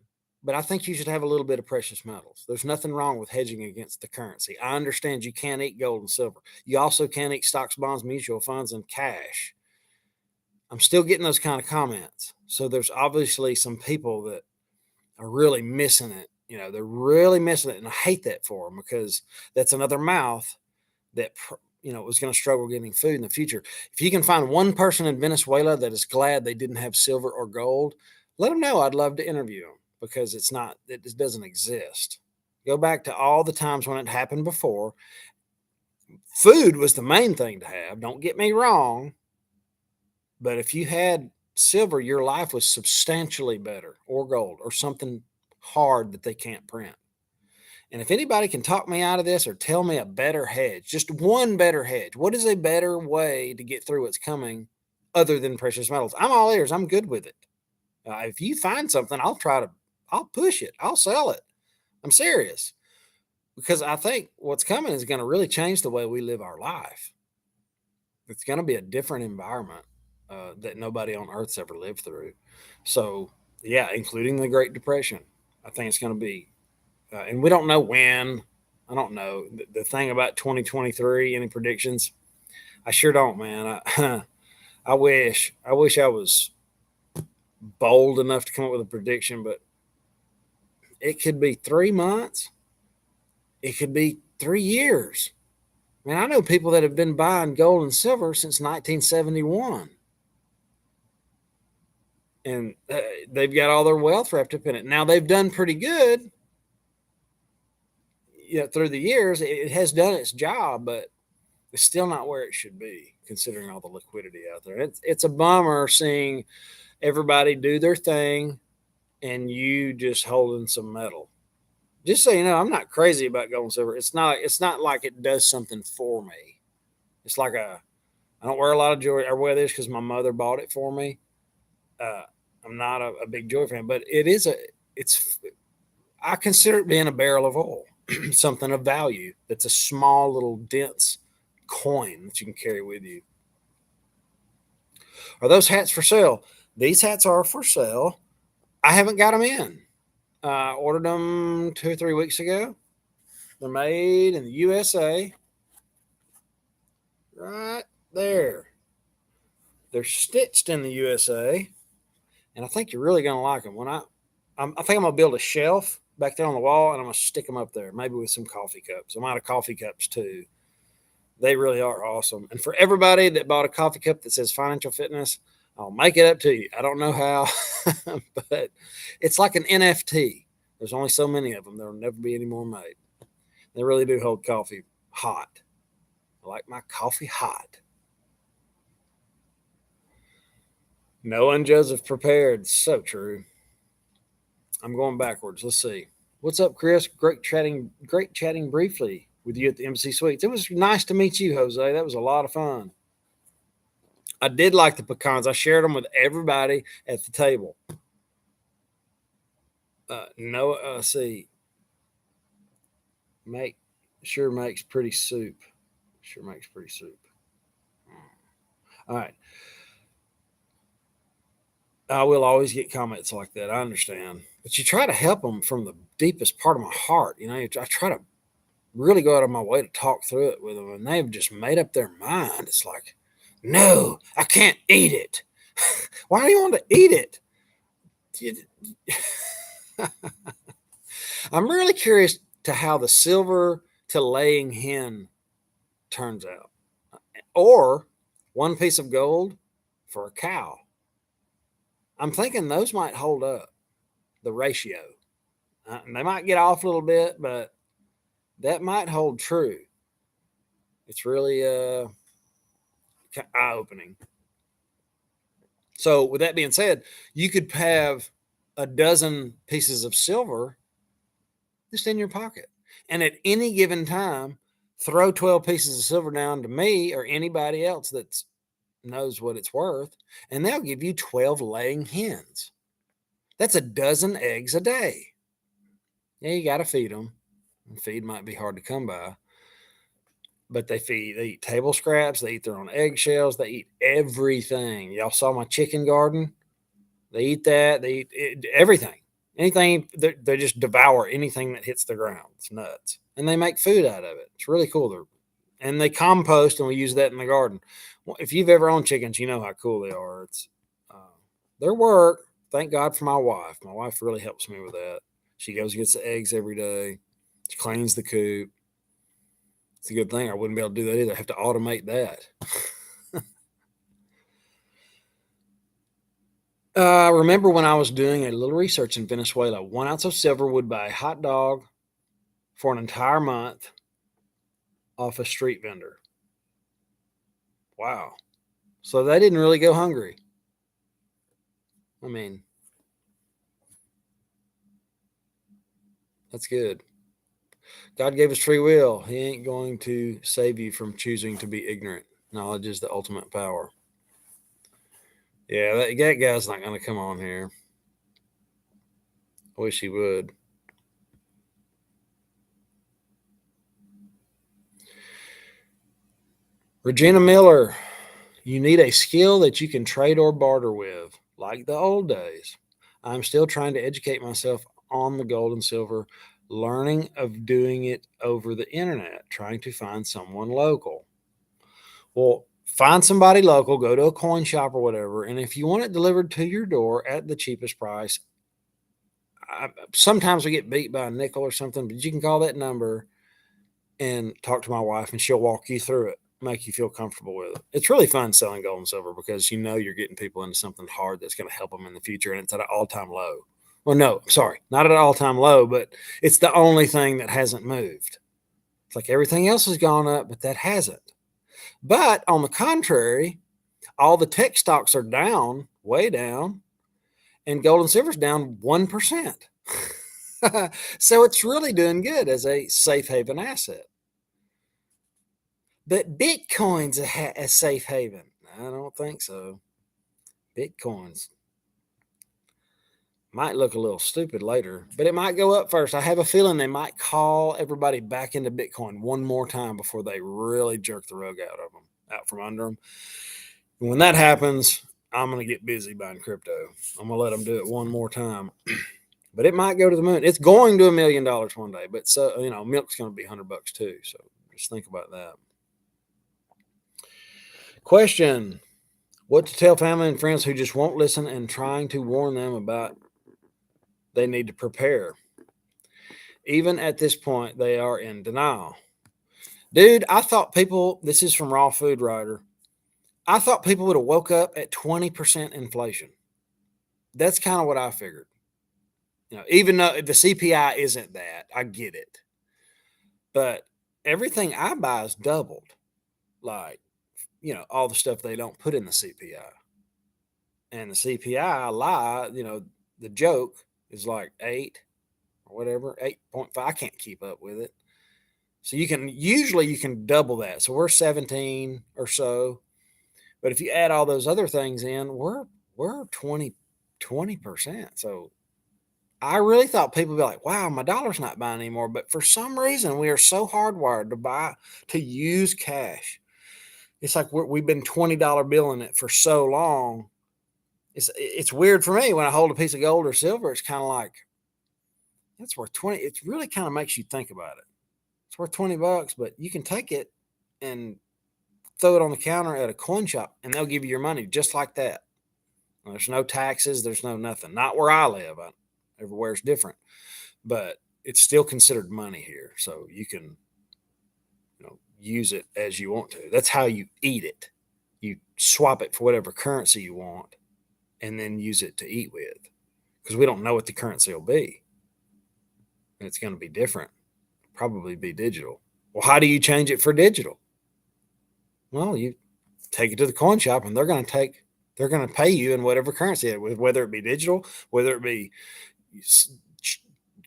But I think you should have a little bit of precious metals. There's nothing wrong with hedging against the currency. I understand you can't eat gold and silver. You also can't eat stocks, bonds, mutual funds, and cash. I'm still getting those kind of comments. So there's obviously some people that are really missing it. They're really missing it. And I hate that for them because that's another mouth that, was going to struggle getting food in the future. If you can find one person in Venezuela that is glad they didn't have silver or gold, let them know. I'd love to interview them because it just doesn't exist. Go back to all the times when it happened before. Food was the main thing to have. Don't get me wrong. But if you had silver, your life was substantially better, or gold, or something hard that they can't print. And if anybody can talk me out of this or tell me a better hedge, just one better hedge, what is a better way to get through what's coming other than precious metals? I'm all ears. I'm good with it. If you find something, I'll push it. I'll sell it. I'm serious because I think what's coming is going to really change the way we live our life. It's going to be a different environment that nobody on earth's ever lived through. So, yeah, including the Great Depression. I think it's going to be, and we don't know when. I don't know. The thing about 2023, any predictions? I sure don't, man. I wish I was bold enough to come up with a prediction, but it could be 3 months. It could be 3 years. I mean, I know people that have been buying gold and silver since 1971. And they've got all their wealth wrapped up in it. Now they've done pretty good, through the years. It has done its job, but it's still not where it should be, considering all the liquidity out there. It's a bummer seeing everybody do their thing and you just holding some metal. Just so you know, I'm not crazy about gold and silver. It's not like it does something for me. It's like I don't wear a lot of jewelry. I wear this because my mother bought it for me. Uh, I'm not a big jewelry fan, but I consider it being a barrel of oil, something of value. That's a small little dense coin that you can carry with you. Are those hats for sale? These hats are for sale. I haven't got them in. I ordered them 2 or 3 weeks ago. They're made in the USA. Right there. They're stitched in the USA. And I think you're really going to like them. I think I'm going to build a shelf back there on the wall, and I'm going to stick them up there, maybe with some coffee cups. I'm out of coffee cups too. They really are awesome. And for everybody that bought a coffee cup that says financial fitness, I'll make it up to you. I don't know how, but it's like an NFT. There's only so many of them. There will never be any more made. They really do hold coffee hot. I like my coffee hot. Noah and Joseph prepared. So true. I'm going backwards. Let's see. What's up, Chris? Great chatting briefly with you at the Embassy Suites. It was nice to meet you, Jose. That was a lot of fun. I did like the pecans. I shared them with everybody at the table. Noah, see, makes pretty soup. Sure makes pretty soup. All right. I will always get comments like that. I understand. But you try to help them from the deepest part of my heart. I try to really go out of my way to talk through it with them, and they've just made up their mind. It's like, no, I can't eat it. Why do you want to eat it? I'm really curious to how the silver to laying hen turns out, or one piece of gold for a cow. I'm thinking those might hold up the ratio. They might get off a little bit, but that might hold true. It's really eye opening. So, with that being said, you could have a dozen pieces of silver just in your pocket. And at any given time, throw 12 pieces of silver down to me or anybody else that knows what it's worth, and they'll give you 12 laying hens. That's a dozen eggs a day. Yeah, you got to feed them. Feed might be hard to come by, but they eat table scraps, they eat their own eggshells, they eat everything. Y'all saw my chicken garden? They eat that. They eat everything. Anything, they just devour anything that hits the ground. It's nuts. And they make food out of it. It's really cool. And they compost, and we use that in the garden. If you've ever owned chickens, you know how cool they are. It's their work. Thank God for my wife. My wife really helps me with that. She goes and gets the eggs every day. She cleans the coop. It's a good thing. I wouldn't be able to do that either. I have to automate that. Remember when I was doing a little research in Venezuela, 1 ounce of silver would buy a hot dog for an entire month off a street vendor. Wow. So they didn't really go hungry. I mean, that's good. God gave us free will. He ain't going to save you from choosing to be ignorant. Knowledge is the ultimate power. Yeah, that guy's not going to come on here. I wish he would. Regina Miller, you need a skill that you can trade or barter with, like the old days. I'm still trying to educate myself on the gold and silver, learning of doing it over the internet, trying to find someone local. Well, find somebody local, go to a coin shop or whatever, and if you want it delivered to your door at the cheapest price, sometimes we get beat by a nickel or something, but you can call that number and talk to my wife, and she'll walk you through it, make you feel comfortable with it. It's really fun selling gold and silver because you know you're getting people into something hard that's going to help them in the future, and it's at an all-time low. Well, no, sorry, not at an all-time low, but it's the only thing that hasn't moved. It's like everything else has gone up, but that hasn't. But on the contrary, all the tech stocks are down, way down, and gold and silver's down 1%. So it's really doing good as a safe haven asset. But Bitcoin's a safe haven. I don't think so. Bitcoins might look a little stupid later, but it might go up first. I have a feeling they might call everybody back into Bitcoin one more time before they really jerk the rug out from under them. And when that happens, I'm going to get busy buying crypto. I'm going to let them do it one more time. But it might go to the moon. It's going to $1 million one day. But so, milk's going to be $100 too. So just think about that. Question: what to tell family and friends who just won't listen and trying to warn them about they need to prepare. Even at this point, they are in denial. Dude, I thought people, this is from Raw Food Writer, I thought people would have woke up at 20% inflation. That's kind of what I figured. Even though the CPI isn't that, I get it. But everything I buy is doubled. Like, all the stuff they don't put in the CPI. And the CPI lie, the joke is like 8 or whatever, 8.5. I can't keep up with it. So you can double that. So we're 17 or so. But if you add all those other things in, we're 20%. So I really thought people would be like, wow, my dollar's not buying anymore. But for some reason, we are so hardwired to use cash. It's like we've been $20 billing it for so long. It's weird for me when I hold a piece of gold or silver. It's kind of like, it's worth 20. It really kind of makes you think about it. It's worth $20, but you can take it and throw it on the counter at a coin shop and they'll give you your money just like that. There's no taxes. There's no nothing. Not where I live. Everywhere's different, but it's still considered money here. So you can, use it as you want to. That's how you eat it. You swap it for whatever currency you want and then use it to eat with, because we don't know what the currency will be. And it's going to be different. Probably be digital. Well, how do you change it for digital? Well, you take it to the coin shop and they're going to take They're going to pay you in whatever currency, whether it be digital, whether it be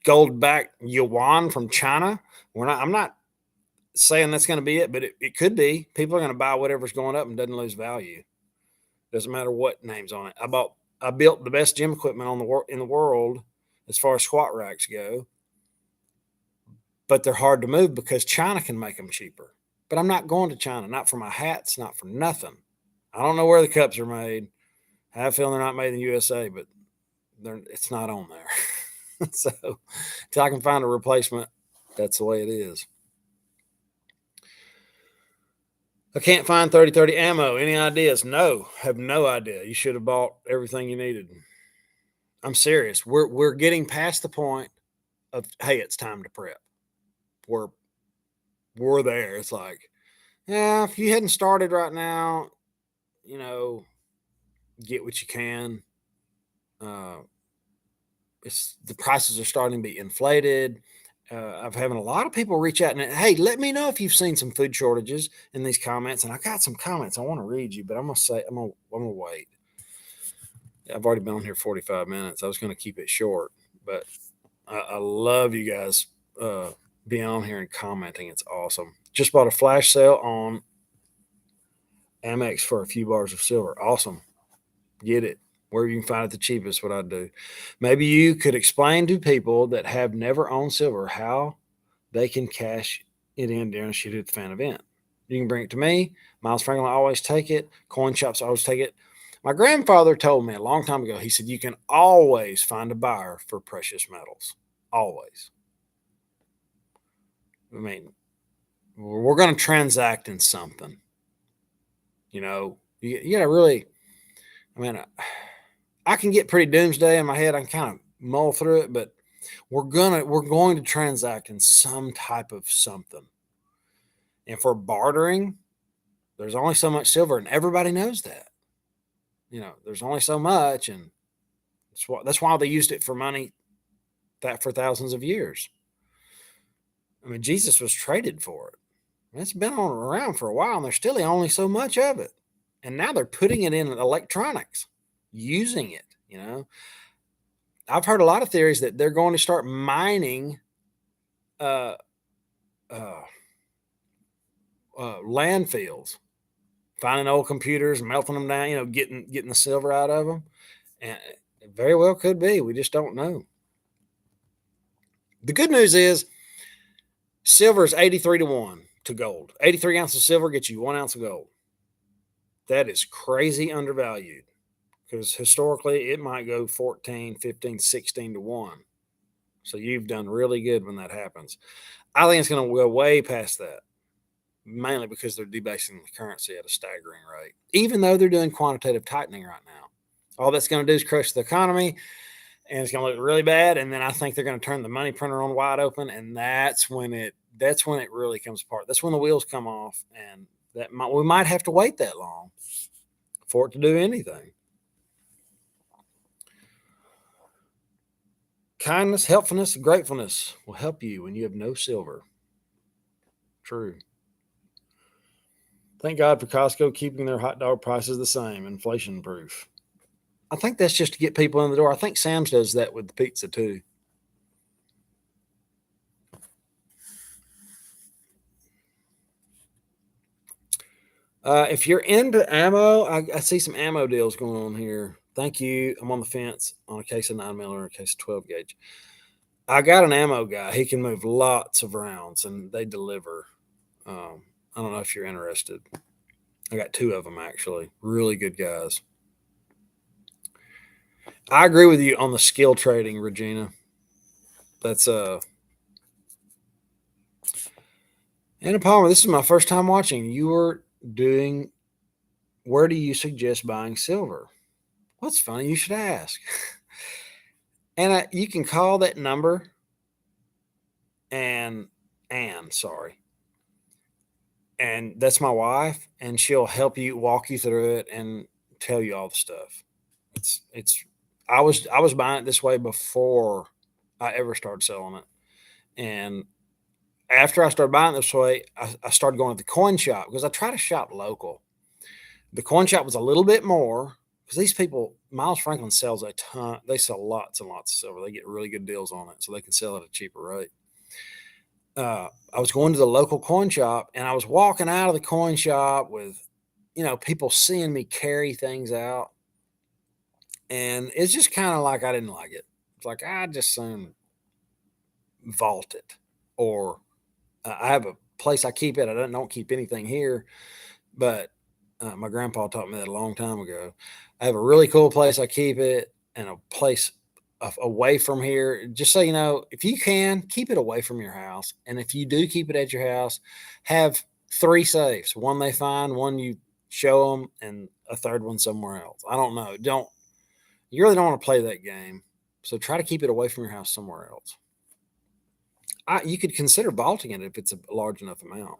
gold backed yuan from China. I'm not saying that's going to be it, but it could be. People are going to buy whatever's going up and doesn't lose value. Doesn't matter what name's on it. I built the best gym equipment in the world as far as squat racks go, but they're hard to move because China can make them cheaper. But I'm not going to China, not for my hats, not for nothing. I don't know where the cups are made. I have a feeling they're not made in the USA, but it's not on there. So until I can find a replacement, that's the way it is. I can't find 30-30 ammo. Any ideas? No, have no idea. You should have bought everything you needed. I'm serious. We're getting past the point of, hey, it's time to prep. We're there. It's like, yeah, if you hadn't started right now, get what you can. The prices are starting to be inflated. I've having a lot of people reach out and, hey, let me know if you've seen some food shortages in these comments. And I got some comments I want to read you, but I'm gonna wait. I've already been on here 45 minutes. I was going to keep it short, but I love you guys being on here and commenting. It's awesome. Just bought a flash sale on Amex for a few bars of silver. Awesome. Get it. Where you can find it the cheapest, what I do. Maybe you could explain to people that have never owned silver how they can cash it in during a shoot at the fan event. You can bring it to me. Miles Franklin always take it. Coin shops always take it. My grandfather told me a long time ago, he said, you can always find a buyer for precious metals. Always. I mean, we're going to transact in something. You got to really, I can get pretty doomsday in my head. I can kind of mull through it, but we're going to transact in some type of something. And for bartering, there's only so much silver, and everybody knows that. There's only so much, and that's why they used it for money for thousands of years. Jesus was traded for it. It's been around for a while, and there's still only so much of it. And now they're putting it in electronics, using it. I've heard a lot of theories that they're going to start mining landfills, finding old computers, melting them down, getting the silver out of them. And it very well could be. We just don't know. The good news is silver is 83-1 to gold. 83 ounces of silver gets you 1 ounce of gold. That is crazy undervalued, because historically it might go 14, 15, 16-1. So you've done really good when that happens. I think it's going to go way past that, mainly because they're debasing the currency at a staggering rate, even though they're doing quantitative tightening right now. All that's going to do is crush the economy, and it's going to look really bad. And then I think they're going to turn the money printer on wide open, and that's when it really comes apart. That's when the wheels come off, and we might have to wait that long for it to do anything. Kindness, helpfulness, and gratefulness will help you when you have no silver. True. Thank God for Costco keeping their hot dog prices the same, inflation proof. I think that's just to get people in the door. I think Sam's does that with the pizza too. If you're into ammo, I see some ammo deals going on here. Thank you. I'm on the fence on a case of 9mm or a case of 12 gauge. I got an ammo guy. He can move lots of rounds, and they deliver. I don't know if you're interested. I got 2 of them, actually. Really good guys. I agree with you on the skill trading, Regina. That's Anna Palmer, this is my first time watching. You were doing, where do you suggest buying silver? Well, it's funny. You should ask. Anna, you can call that number and that's my wife, and she'll help you, walk you through it, and tell you all the stuff. I was buying it this way before I ever started selling it. And after I started buying it this way, I started going to the coin shop, because I try to shop local. The coin shop was a little bit more because these people, Miles Franklin sells a ton. They sell lots and lots of silver. They get really good deals on it, so they can sell it at a cheaper rate. I was going to the local coin shop, and I was walking out of the coin shop with, people seeing me carry things out, and it's just kind of like I didn't like it. It's like I just soon vault it, or I have a place I keep it. I don't keep anything here, but my grandpa taught me that a long time ago. I have a really cool place I keep it, and a place away from here. Just so you know, if you can, keep it away from your house. And if you do keep it at your house, have 3 safes. One they find, one you show them, and a third one somewhere else. I don't know. You really don't want to play that game. So try to keep it away from your house somewhere else. You could consider vaulting it if it's a large enough amount.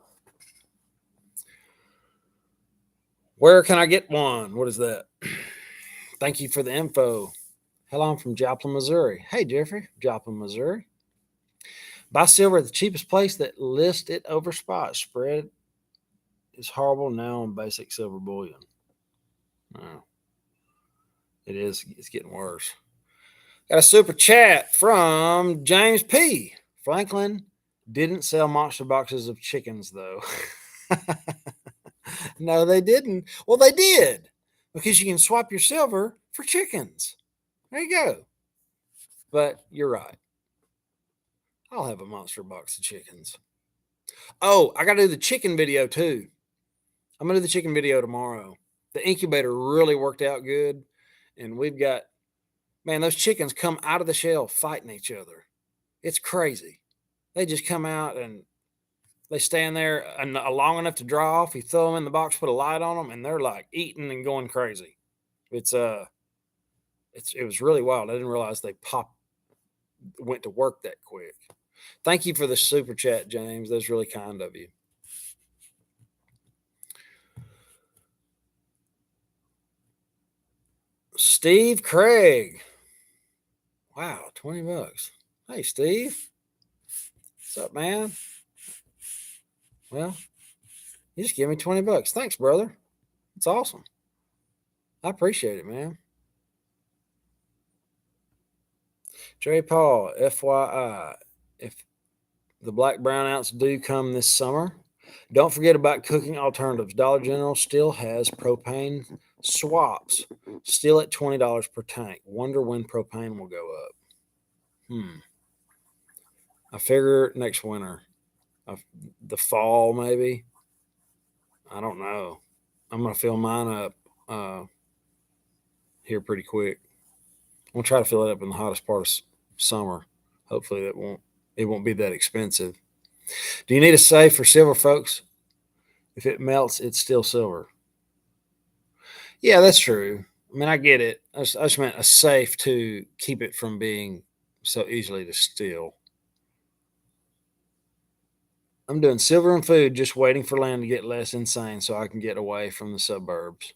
Where can I get one? What is that? Thank you for the info. Hello, I'm from Joplin, Missouri. Hey, Jeffrey, Joplin, Missouri. Buy silver at the cheapest place that lists it over spot. Spread is horrible now on basic silver bullion. No, it is. It's getting worse. Got a super chat from James P. Franklin didn't sell monster boxes of chickens, though. No, they didn't. Well, they did, because you can swap your silver for chickens. There you go. But you're right. I'll have a monster box of chickens. Oh, I got to do the chicken video too. I'm going to do the chicken video tomorrow. The incubator really worked out good. And we've got, man, those chickens come out of the shell fighting each other. It's crazy. They just come out and they stand there long enough to draw off. You throw them in the box, put a light on them, and they're like eating and going crazy. It was really wild. I didn't realize they went to work that quick. Thank you for the super chat, James. That's really kind of you. Steve Craig. Wow, $20. Hey, Steve. What's up, man? Well, you just gave me $20. Thanks, brother. It's awesome. I appreciate it, man. J. Paul, FYI, if the black brownouts do come this summer, don't forget about cooking alternatives. Dollar General still has propane swaps, still at $20 per tank. Wonder when propane will go up. I figure next winter, the fall maybe. I don't know. I'm gonna fill mine up here pretty quick. I'm gonna try to fill it up in the hottest part of summer. Hopefully it won't be that expensive. Do you need a safe for silver, folks? If it melts, it's still silver. Yeah, that's true. I mean, I get it. I just meant a safe to keep it from being so easily to steal. I'm doing silver and food, just waiting for land to get less insane so I can get away from the suburbs.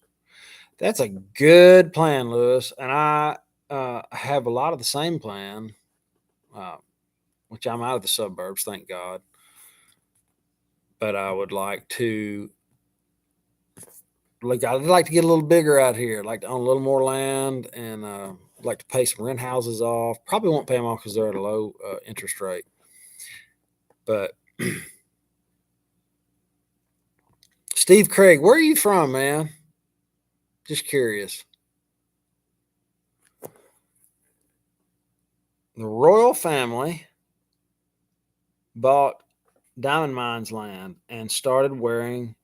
That's a good plan, Lewis. And I have a lot of the same plan, which I'm out of the suburbs, thank God. But I would like to, I'd like to get a little bigger out here. I'd like to own a little more land, and I'd like to pay some rent houses off. Probably won't pay them off because they're at a low interest rate. But Steve Craig, where are you from, man? Just curious. The royal family bought Diamond Mines land and started wearing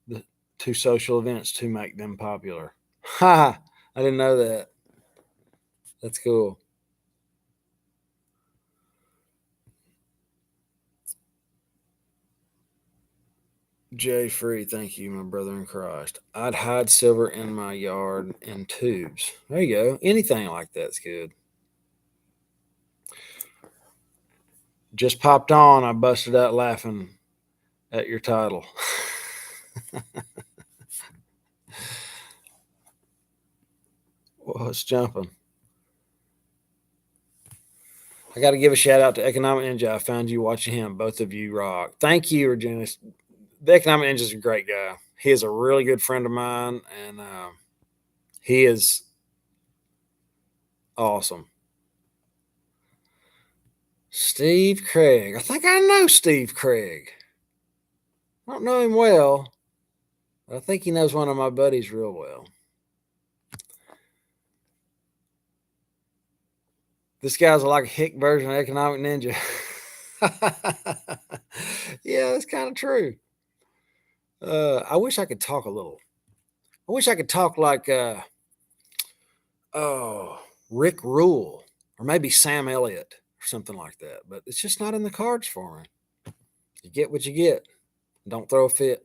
to social events to make them popular. Ha! I didn't know that. That's cool. Jay Free, thank you, my brother in Christ. I'd hide silver in my yard in tubes. There you go. Anything like that's good. Just popped on. I busted out laughing at your title. Well, it's jumping. I got to give a shout out to Economic Ninja. I found you watching him. Both of you rock. Thank you, Regina. The Economic Ninja is a great guy. He is a really good friend of mine, and he is Awesome. Steve Craig. I think I know Steve Craig. I don't know him well, but I think he knows one of my buddies real well. This guy's like a hick version of Economic Ninja. Yeah, that's kind of true. I wish I could talk a little. I wish I could talk like Rick Rule or maybe Sam Elliott or something like that. But it's just not in the cards for me. You get what you get. Don't throw a fit.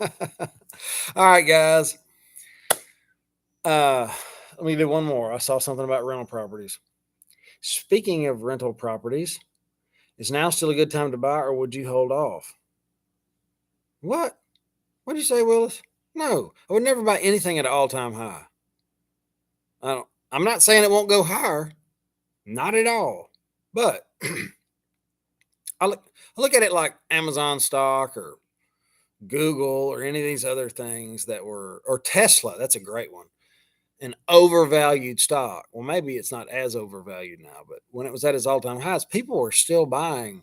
All right, guys. Let me do one more. I saw something about rental properties. Speaking of rental properties, is now still a good time to buy, or would you hold off? What? What did you say, Willis? No, I would never buy anything at an all-time high. I'm not saying it won't go higher, not at all. But I look at it like Amazon stock or Google or any of these other things that were, or Tesla. That's a great one. An overvalued stock. Well, maybe it's not as overvalued now, but when it was at its all-time highs, people were still buying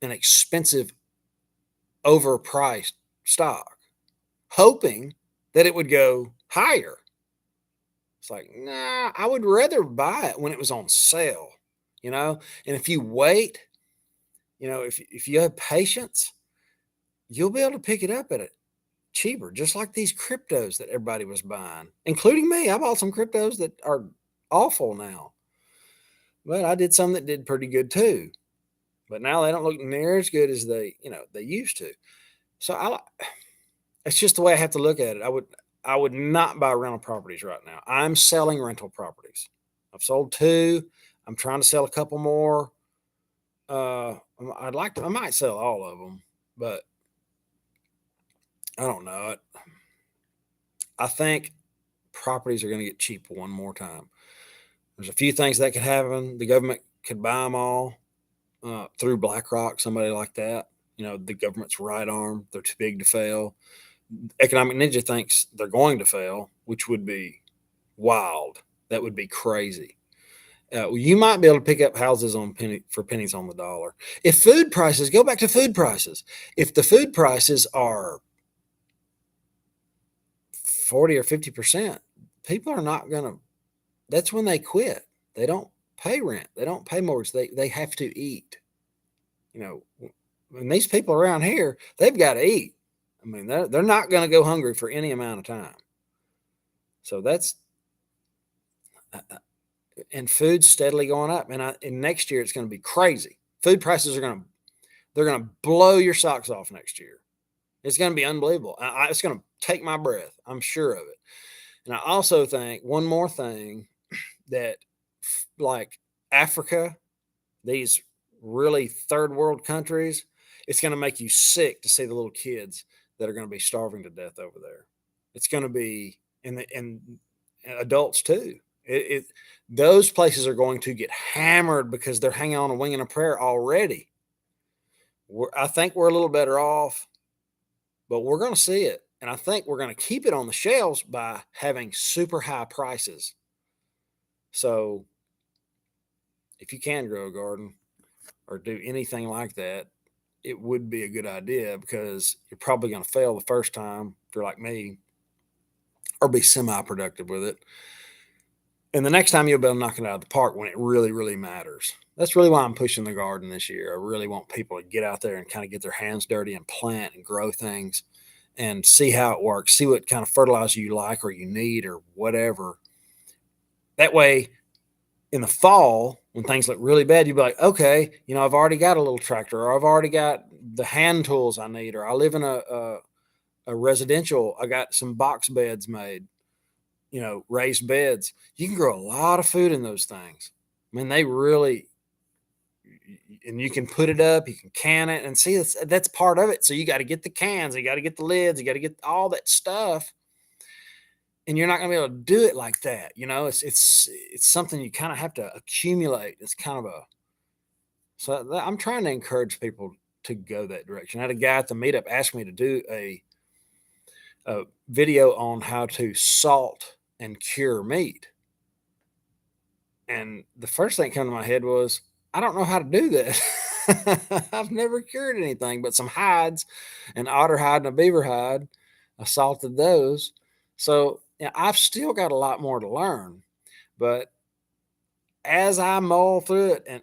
an expensive, overpriced stock, hoping that it would go higher. It's like, nah, I would rather buy it when it was on sale, And if you wait, if you have patience, you'll be able to pick it up at it cheaper, just like these cryptos that everybody was buying, including me. I bought some cryptos that are awful now, but I did some that did pretty good too. But now they don't look near as good as they used to. So it's just the way I have to look at it. I would not buy rental properties right now. I'm selling rental properties. I've sold 2. I'm trying to sell a couple more. I might sell all of them, but I don't know. I think properties are going to get cheap one more time. There's a few things that could happen. The government could buy them all through BlackRock, somebody like that. The government's right arm. They're too big to fail. Economic Ninja thinks they're going to fail, which would be wild. That would be crazy. You might be able to pick up houses for pennies on the dollar. If food prices, go back to food prices. If the food prices are 40 or 50%, people are not going to, that's when they quit. They don't pay rent. They don't pay mortgage. They have to eat. And these people around here, they've got to eat. I mean, they're not going to go hungry for any amount of time. So that's, and food's steadily going up. And next year it's going to be crazy. Food prices they're going to blow your socks off next year. It's going to be unbelievable. It's going to take my breath. I'm sure of it. And I also think one more thing that, like Africa, these really third world countries, it's going to make you sick to see the little kids that are going to be starving to death over there. It's going to be, and adults too. Those places are going to get hammered because they're hanging on a wing and a prayer already. I think we're a little better off, but we're going to see it. And I think we're going to keep it on the shelves by having super high prices. So if you can grow a garden or do anything like that, it would be a good idea, because you're probably going to fail the first time if you're like me, or be semi-productive with it. And the next time you'll be able to knock it out of the park when it really, really matters. That's really why I'm pushing the garden this year. I really want people to get out there and kind of get their hands dirty and plant and grow things and see how it works, see what kind of fertilizer you like or you need or whatever. That way, in the fall, when things look really bad, you'll be like, okay, I've already got a little tractor, or I've already got the hand tools I need, or I live in a residential, I got some box beds made, raised beds. You can grow a lot of food in those things. I mean, they really, and you can put it up, you can can it, and see, that's part of it. So you got to get the cans, you got to get the lids, you got to get all that stuff. And you're not going to be able to do it like that. It's something you kind of have to accumulate. It's kind of so I'm trying to encourage people to go that direction. I had a guy at the meetup ask me to do a video on how to salt and cure meat. And the first thing that came to my head was, I don't know how to do that. I've never cured anything but some hides, an otter hide and a beaver hide. I salted those. So yeah, I've still got a lot more to learn. But as I mull through it, and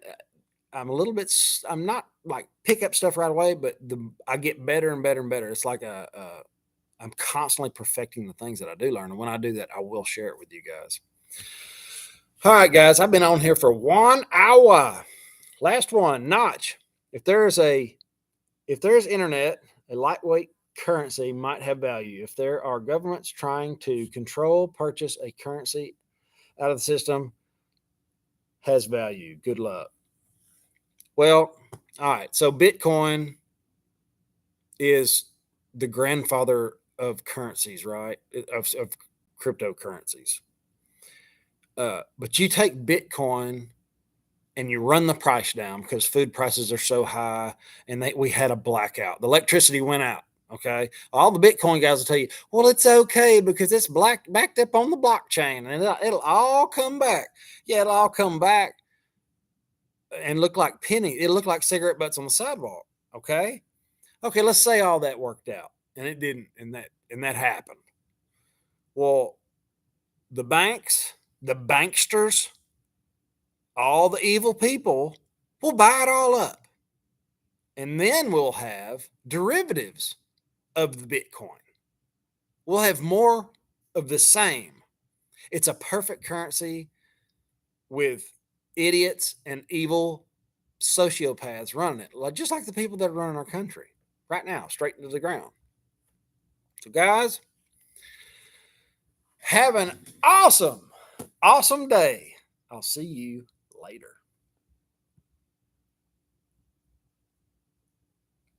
I'm a little bit, I'm not like pick up stuff right away, but I get better and better and better. It's like I'm constantly perfecting the things that I do learn. And when I do that, I will share it with you guys. All right, guys, I've been on here for 1 hour. Last one, Notch. If there's internet, a lightweight currency might have value. If there are governments trying to control, purchase a currency out of the system, has value. Good luck. Well, all right. So Bitcoin is the grandfather of currencies, right? Of cryptocurrencies. But you take Bitcoin and you run the price down because food prices are so high, and we had a blackout. The electricity went out. Okay, all the Bitcoin guys will tell you, well, it's okay because it's backed up on the blockchain, and it'll all come back. Yeah, it'll all come back and look like pennies. It'll look like cigarette butts on the sidewalk. Okay, let's say all that worked out, and it didn't, and that happened. Well, the banks, the banksters, all the evil people will buy it all up. And then we'll have derivatives of the Bitcoin. We'll have more of the same. It's a perfect currency with idiots and evil sociopaths running it, just like the people that are running our country right now, straight into the ground. So, guys, have an awesome day. I'll see you later.